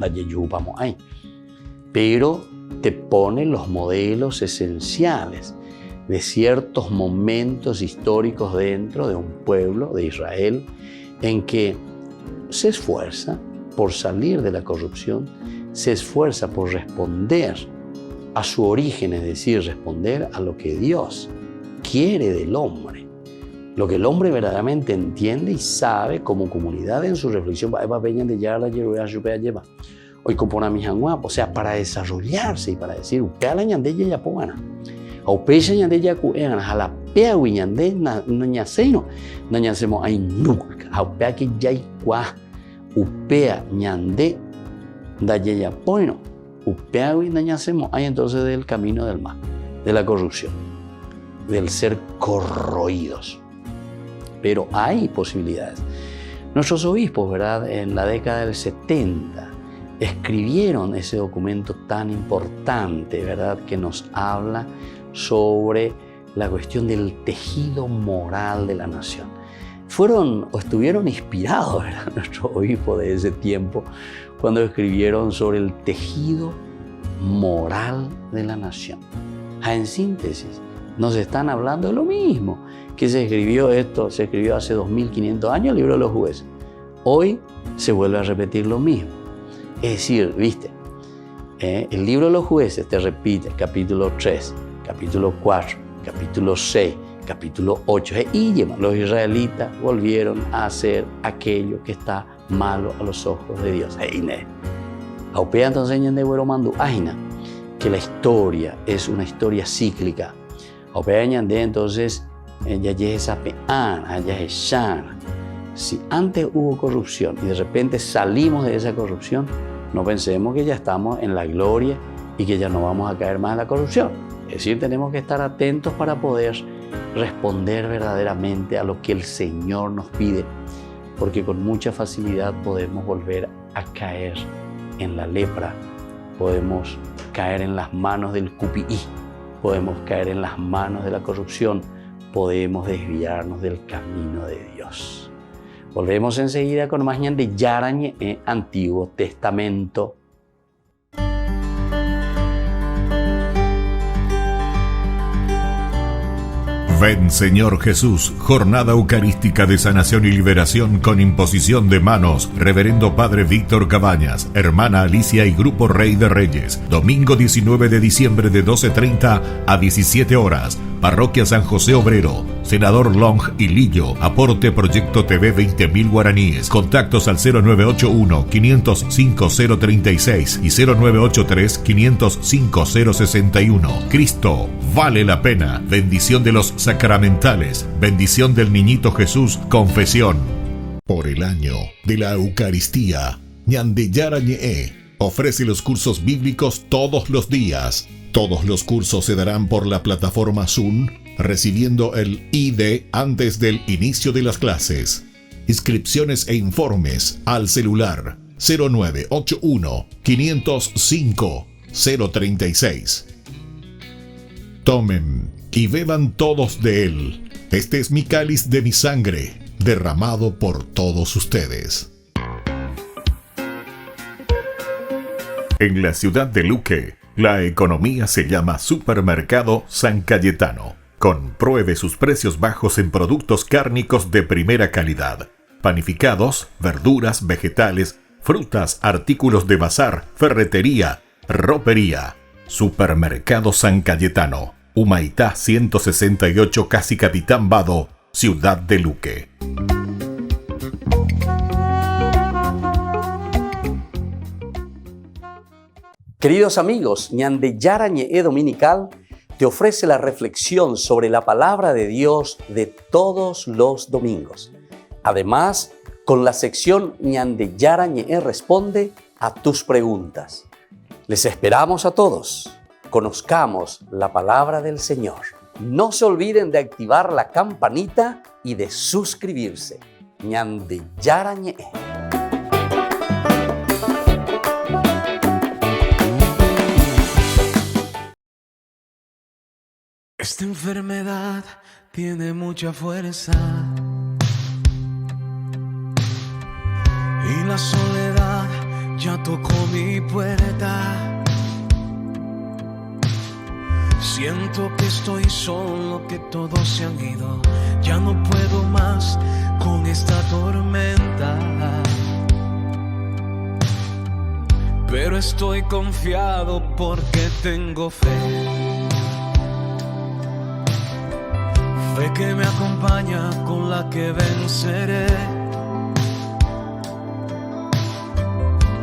pero te pone los modelos esenciales de ciertos momentos históricos dentro de un pueblo de Israel en que se esfuerza por salir de la corrupción, se esfuerza por responder a su origen, es decir, responder a lo que Dios quiere del hombre, lo que el hombre verdaderamente entiende y sabe como comunidad en su reflexión, o sea, para desarrollarse y para decir, hay entonces del camino del mal, de la corrupción, del ser corroídos. Pero hay posibilidades. Nuestros obispos, ¿verdad?, en la década del 70 escribieron ese documento tan importante, ¿verdad?, que nos habla sobre la cuestión del tejido moral de la nación. Fueron o estuvieron inspirados, ¿verdad?, nuestros obispos de ese tiempo cuando escribieron sobre el tejido moral de la nación. En síntesis, nos están hablando de lo mismo que se escribió hace 2500 años, el libro de los jueces. Hoy se vuelve a repetir lo mismo. Es decir, ¿viste? El libro de los jueces te repite capítulo 3, capítulo 4, capítulo 6, capítulo 8. Y los israelitas volvieron a hacer aquello que está malo a los ojos de Dios. Que la historia es una historia cíclica. Entonces, si antes hubo corrupción y de repente salimos de esa corrupción, no pensemos que ya estamos en la gloria y que ya no vamos a caer más en la corrupción. Es decir, tenemos que estar atentos para poder responder verdaderamente a lo que el Señor nos pide, porque con mucha facilidad podemos volver a caer en la lepra, podemos caer en las manos del cupií, podemos caer en las manos de la corrupción, podemos desviarnos del camino de Dios. Volvemos enseguida con más de Yarañe en Antiguo Testamento. Ven Señor Jesús, jornada eucarística de sanación y liberación con imposición de manos, Reverendo Padre Víctor Cabañas, Hermana Alicia y Grupo Rey de Reyes, domingo 19 de diciembre de 12:30 a 17 horas, Parroquia San José Obrero, Senador Long y Lillo, aporte Proyecto TV 20.000 guaraníes, contactos al 0981-505-036 y 0983-505-061. Cristo vale la pena, bendición de los sacramentales, bendición del Niñito Jesús, confesión. Por el año de la Eucaristía, Ñandeyara Ñe'e ofrece los cursos bíblicos todos los días. Todos los cursos se darán por la plataforma Zoom, recibiendo el ID antes del inicio de las clases. Inscripciones e informes al celular 0981-505-036. Tomen y beban todos de él. Este es mi cáliz de mi sangre, derramado por todos ustedes. En la ciudad de Luque, la economía se llama Supermercado San Cayetano. Compruebe sus precios bajos en productos cárnicos de primera calidad. Panificados, verduras, vegetales, frutas, artículos de bazar, ferretería, ropería. Supermercado San Cayetano. Humaitá 168, Casi Capitán Vado, Ciudad de Luque. Queridos amigos, Ñandeyara Ñe'e Dominical te ofrece la reflexión sobre la palabra de Dios de todos los domingos. Además, con la sección Ñandeyara Ñe'e responde a tus preguntas. Les esperamos a todos. Conozcamos la palabra del Señor. No se olviden de activar la campanita y de suscribirse. ñande yarañe. Esta enfermedad tiene mucha fuerza y la soledad ya tocó mi puerta. Siento que estoy solo, que todos se han ido. Ya no puedo más con esta tormenta, pero estoy confiado porque tengo fe. Fe que me acompaña, con la que venceré.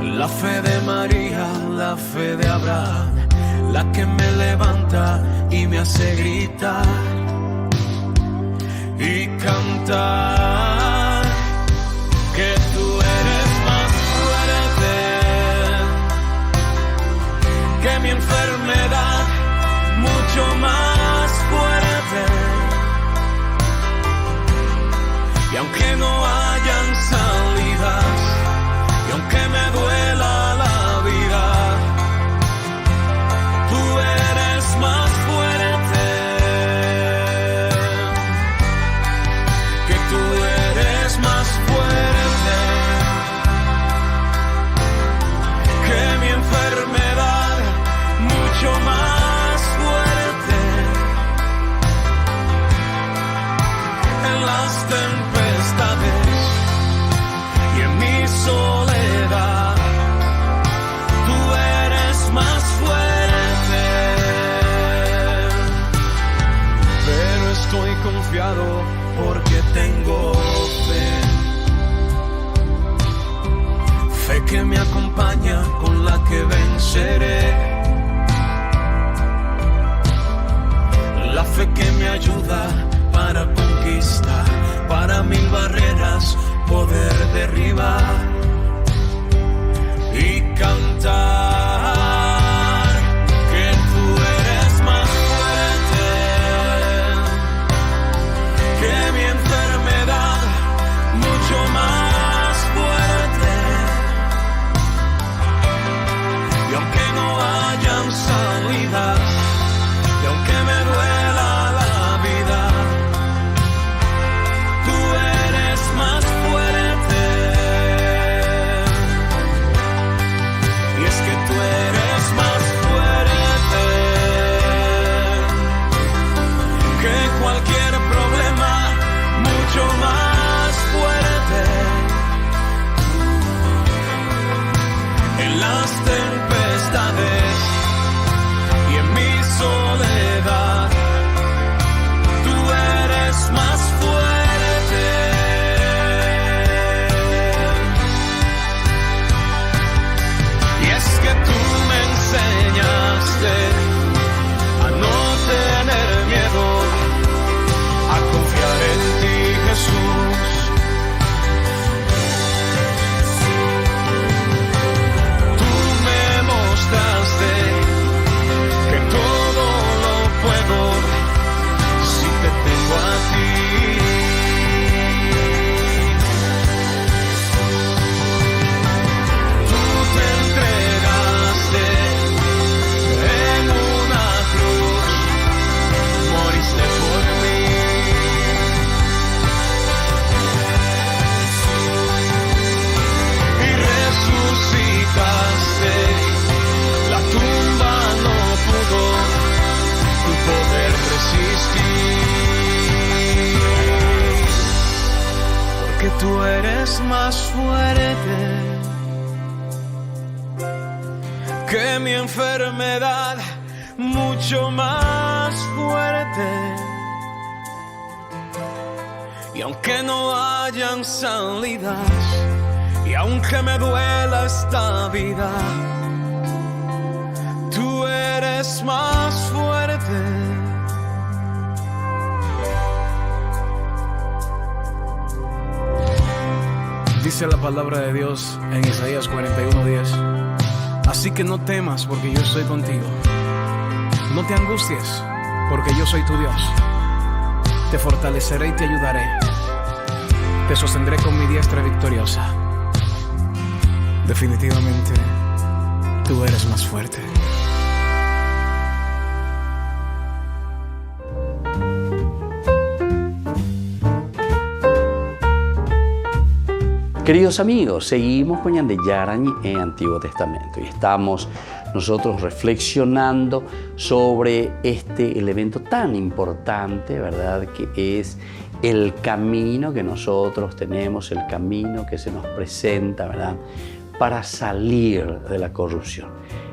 La fe de María, la fe de Abraham, la que me levanta y me hace gritar y cantar que tú eres más fuerte que mi enfermedad, mucho más fuerte. Y aunque no hayan salidas, y aunque me duela la vida, tú eres más fuerte, que tú eres más fuerte que mi enfermedad, mucho más fuerte. En las tempestades y en mi soledad, tú eres más fuerte, pero estoy confiado porque tengo fe, fe que me acompaña, con la que venceré, la fe que me ayuda para conquistar, para mil barreras poder derribar y cantar que tú eres más fuerte que mi enfermedad, mucho más fuerte. Y aunque no hayan salidas, y aunque me duela la vida, tú eres más fuerte. Y es que tú eres más fuerte que cualquier problema, mucho más fuerte. En las tempestades y en mi soledad, tú eres más fuerte. Y es que tú me enseñaste a no tener miedo, a confiar en ti, Jesús. Tú me mostraste que todo lo puedo si te tengo a ti. Tú te entregaste en una cruz, moriste por mí. Y resucitaste, la tumba no pudo tu poder resistir, porque tú eres más fuerte que mi enfermedad, mucho más fuerte. Y aunque no hayan salidas, y aunque me duela esta vida, tú eres más fuerte. Dice la palabra de Dios en Isaías 41:10. Así que no temas, porque yo estoy contigo. No te angusties, porque yo soy tu Dios. Te fortaleceré y te ayudaré. te sostendré con mi diestra victoriosa. Definitivamente, tú eres más fuerte. Queridos amigos, seguimos con Ñande Yarañi en Antiguo Testamento y estamos nosotros reflexionando sobre este elemento tan importante, ¿verdad? Que es el camino que nosotros tenemos, el camino que se nos presenta, ¿verdad? Para salir de la corrupción.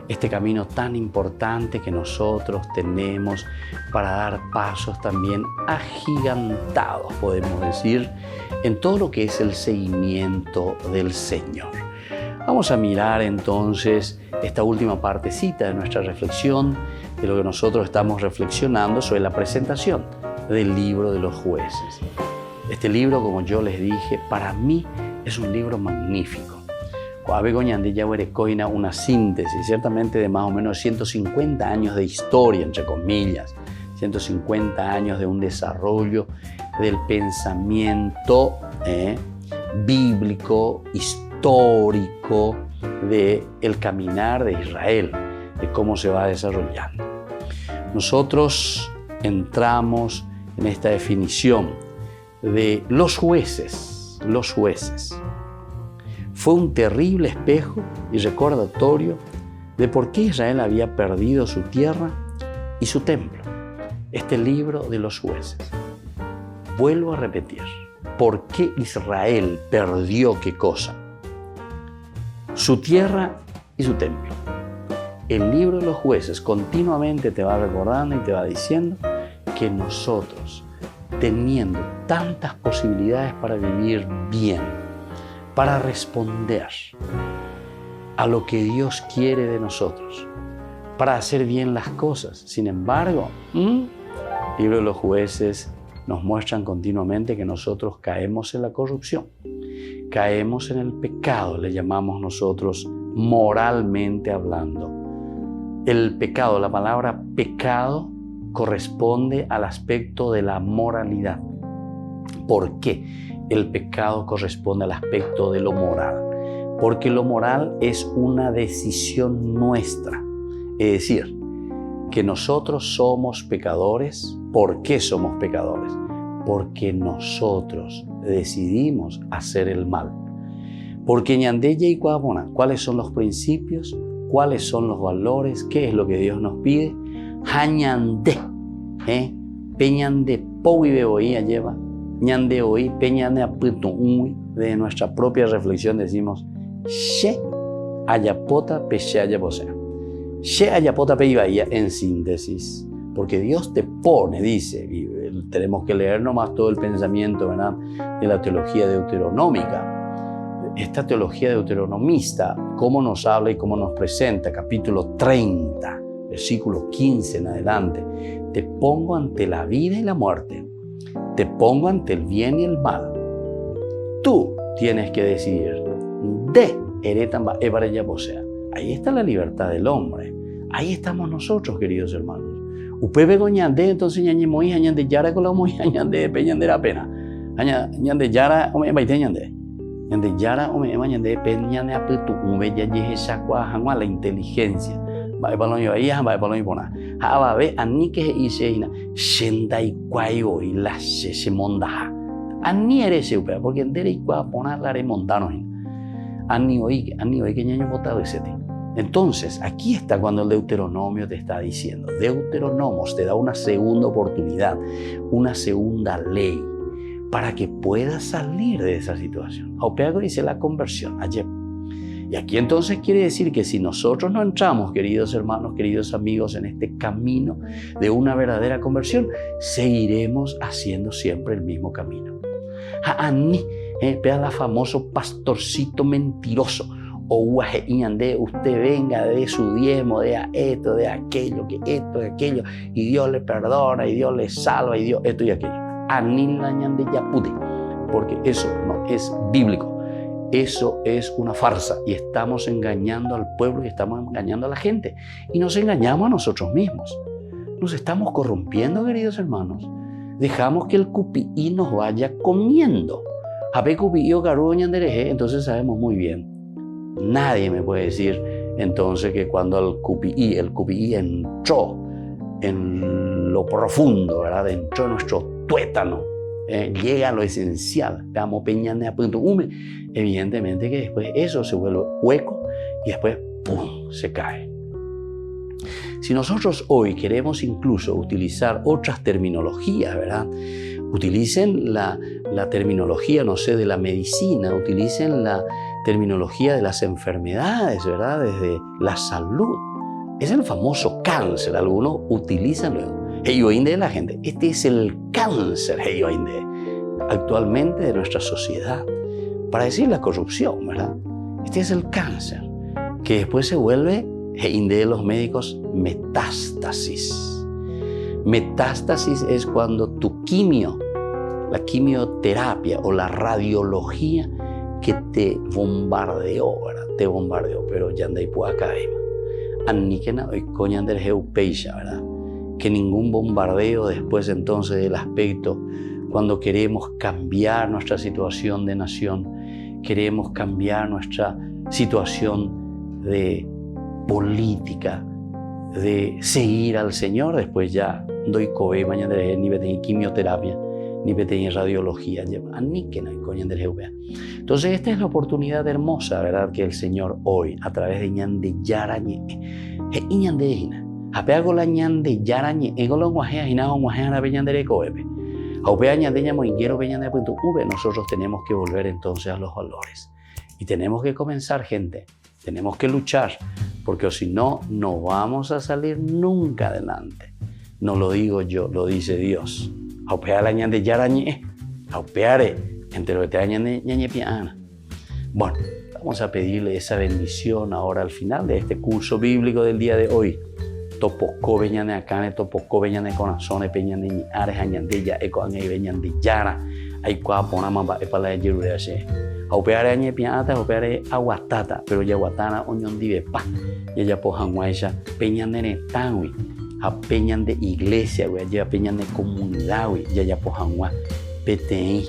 Este camino tan importante que nosotros tenemos para dar pasos también agigantados, podemos decir, en todo lo que es el seguimiento del Señor. Vamos a mirar entonces esta última partecita de nuestra reflexión, de lo que nosotros estamos reflexionando sobre la presentación del libro de los jueces. Este libro, como yo les dije, para mí es un libro magnífico. Una síntesis, ciertamente de más o menos 150 años de historia, entre comillas, 150 años de un desarrollo del pensamiento bíblico, histórico, del caminar de Israel, de cómo se va desarrollando. Nosotros entramos en esta definición de los jueces. Los jueces. Fue un terrible espejo y recordatorio de por qué Israel había perdido su tierra y su templo. Este libro de los jueces. Vuelvo a repetir, ¿por qué Israel perdió qué cosa? Su tierra y su templo. El libro de los jueces continuamente te va recordando y te va diciendo que nosotros, teniendo tantas posibilidades para vivir bien, para responder a lo que Dios quiere de nosotros, para hacer bien las cosas. Sin embargo, el libro de los jueces nos muestran continuamente que nosotros caemos en la corrupción, caemos en el pecado, le llamamos nosotros moralmente hablando. El pecado, la palabra pecado, corresponde al aspecto de la moralidad. ¿Por qué? El pecado corresponde al aspecto de lo moral, porque lo moral es una decisión nuestra, es decir, que nosotros somos pecadores. ¿Por qué somos pecadores? Porque nosotros decidimos hacer el mal. Porque ñandella y cuabona, ¿cuáles son los principios? ¿Cuáles son los valores? ¿Qué es lo que Dios nos pide? Jañandé, peñandé, pou y beboía lleva. Ñande hoy, peñande aputo uy, de nuestra propia reflexión decimos, she ayapota peche ayaposea. She ayapota pe ibaía en síntesis, porque Dios te pone, dice, y tenemos que leer nomás todo el pensamiento, ¿verdad?, de la teología deuteronómica. Esta teología deuteronomista, cómo nos habla y cómo nos presenta, capítulo 30, versículo 15 en adelante, te pongo ante la vida y la muerte. Te pongo ante el bien y el mal. Tú tienes que decidir. Ahí está la libertad del hombre. Ahí estamos nosotros, queridos hermanos. Upebe goñande, entonces ñañe moija, ñande yara con la moija, ñande peñande la pena. Ñande yara, ome baite ñande. Ñande yara, ome ñande peñande apetu, ube ya yeje shakwa, hangwa la inteligencia. Va balón yo ahí, va balón y pona. Va ve ani que hice ina, shendai kwayo y la se monda. Ani eres upea, porque endere ikwa pona la remontano. Ani hoy que ñaño botado ese ti. Entonces, aquí está cuando el Deuteronomio te está diciendo. Deuteronomos te da una segunda oportunidad, una segunda ley, para que puedas salir de esa situación. Aupeago dice la conversión, ayer. Y aquí entonces quiere decir que si nosotros no entramos, queridos hermanos, queridos amigos, en este camino de una verdadera conversión, seguiremos haciendo siempre el mismo camino. Vea la famoso pastorcito mentiroso. O usted venga de su diezmo, de esto, de aquello, que esto, de aquello, y Dios le perdona, y Dios le salva, y Dios esto y aquello. Porque eso no es bíblico. Eso es una farsa y estamos engañando al pueblo y estamos engañando a la gente. Y nos engañamos a nosotros mismos. Nos estamos corrompiendo, queridos hermanos. Dejamos que el cupií nos vaya comiendo. Apecupillo Caru Ñandereje, entonces sabemos muy bien. Nadie me puede decir entonces que cuando el QPI entró en lo profundo, ¿verdad? Entró en nuestro tuétano, llega a lo esencial, evidentemente que después eso se vuelve hueco y después ¡pum!, se cae. Si nosotros hoy queremos incluso utilizar otras terminologías, ¿verdad? Utilicen la terminología, no sé, de la medicina, utilicen la terminología de las enfermedades, ¿verdad? Desde la salud. Es el famoso cáncer, algunos utilizan de la gente. Este es el cáncer actualmente de nuestra sociedad. Para decir la corrupción, ¿verdad? Este es el cáncer, que después se vuelve, de los médicos, metástasis. Metástasis es cuando tu la quimioterapia o la radiología que te bombardeó, ¿verdad? Te bombardeó, pero ya andai por academia. Anníquena hoy coñander geupeixa, ¿verdad? Que ningún bombardeo después entonces del aspecto cuando queremos cambiar nuestra situación de nación, queremos cambiar nuestra situación de política, de seguir al Señor, después ya doy coe mañana ni betén quimioterapia, ni betén radiología, entonces esta es la oportunidad hermosa, ¿verdad? Que el Señor hoy, a través de ñande yarañe, apeago la ñande yarañe, egolo guajea y nada guajea na peñande de coepe. Aupea ñande ñamo y quiero peñande punto v, nosotros tenemos que volver entonces a los valores. Y tenemos que comenzar, gente, tenemos que luchar, porque si no, no vamos a salir nunca adelante. No lo digo yo, lo dice Dios. Aupea la ñande yarañe, aupeare, entre lo que te ñañe piana. Bueno, vamos a pedirle esa bendición ahora al final de este curso bíblico del día de hoy. Topocó beñane acane, topocó beñane corazón, peñane ni ares añandilla, eco añe beñande yara, hay cuapona mamba epala de yerurase. Aupeare añe piata, aupeare aguatata, pero ya guatana oñón dive pa, ya pojan guaisha, peñane netangui, a peñan de iglesia, ya peñan de comunidad, ya pojan gua, PTI,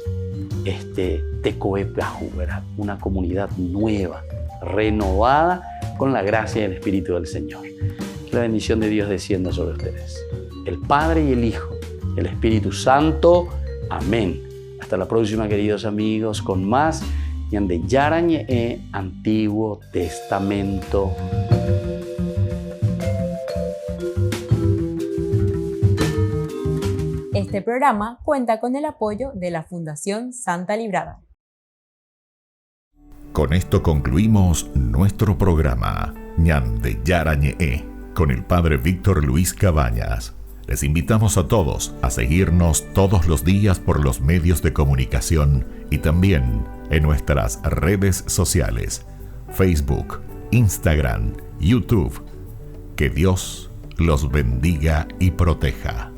tecoe plajú, ¿verdad? Una comunidad nueva, renovada con la gracia del Espíritu del Señor. Que la bendición de Dios descienda sobre ustedes. El Padre y el Hijo, el Espíritu Santo. Amén. Hasta la próxima, queridos amigos, con más Ñande Yarañe Antiguo Testamento. Este programa cuenta con el apoyo de la Fundación Santa Librada. Con esto concluimos nuestro programa Ñande Yarañe con el Padre Víctor Luis Cabañas. Les invitamos a todos a seguirnos todos los días por los medios de comunicación y también en nuestras redes sociales, Facebook, Instagram, YouTube. Que Dios los bendiga y proteja.